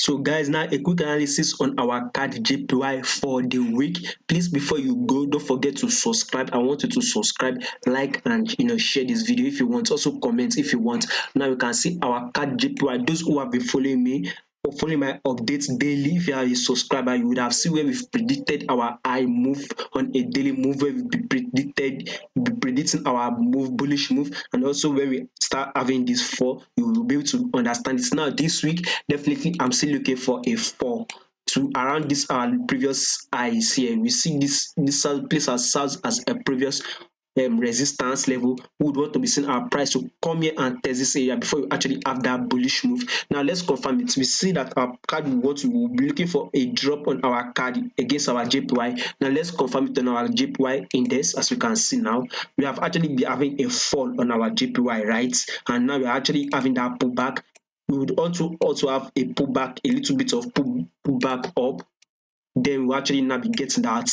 So guys, now a quick analysis on our CADJPY for the week. Please, before you go, don't forget to subscribe. I want you to subscribe, like, and share this video if you want. Also comment if you want. Now you can see our CADJPY. Those who have been following me or following my updates daily, if you are a subscriber, you would have seen where we've predicted our high move on a daily move, where we've been predicting our move, bullish move, and also where we start having this fall, you will be able to understand this. Now this week, definitely I'm still looking for a fall to around this previous highs here. We see this place as serves as a previous resistance level. We would want to be seeing our price to come here and test this area before we actually have that bullish move. Now let's confirm it. We see that our CAD will be looking for a drop on our CAD against our JPY. Now let's confirm it on our JPY index. As you can see now, we have actually been having a fall on our JPY, right? And now we are actually having that pullback. We would also have a pullback, a little bit of pullback up. Then we actually now be getting that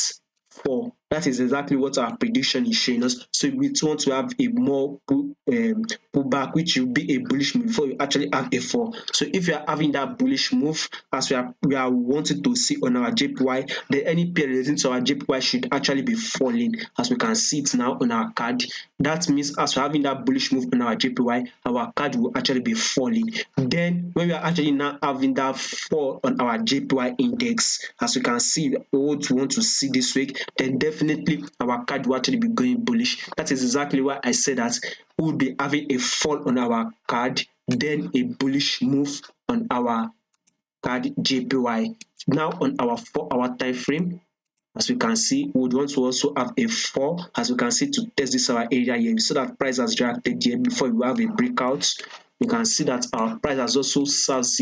fall. That is exactly what our prediction is showing us. So we want to have a more pullback, which will be a bullish move before you actually have a fall. So if you are having that bullish move, as we are wanting to see on our JPY, then any pair relating to our JPY should actually be falling, as we can see it now on our CAD. That means as we're having that bullish move on our JPY, our CAD will actually be falling. Then when we are actually now having that fall on our JPY index, as you can see, what we want to see this week, then definitely our CAD will actually be going bullish. That is exactly why I said that we will be having a fall on our CAD, then a bullish move on our CADJPY. Now on our 4-hour time frame, as we can see, we would want to also have a fall, as we can see, to test this our area here. So that price has reacted here before we have a breakout. You can see that our price has also serves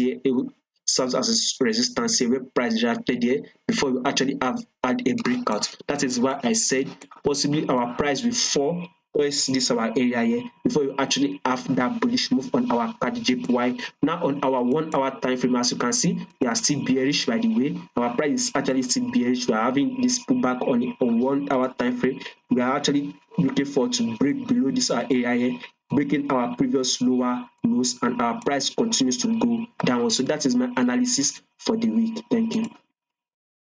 as a resistance here, where price reacted here before we actually have had a breakout. That is why I said possibly our price will fall towards this our area here before you actually have that bullish move on our CADJPY. Now on our 1-hour time frame, as you can see, we are still bearish. By the way, our price is actually still bearish. We are having this pullback on 1-hour time frame. We are actually looking forward to break below this our area here, breaking our previous lower lows, and our price continues to go downward. So that is my analysis for the week. Thank you.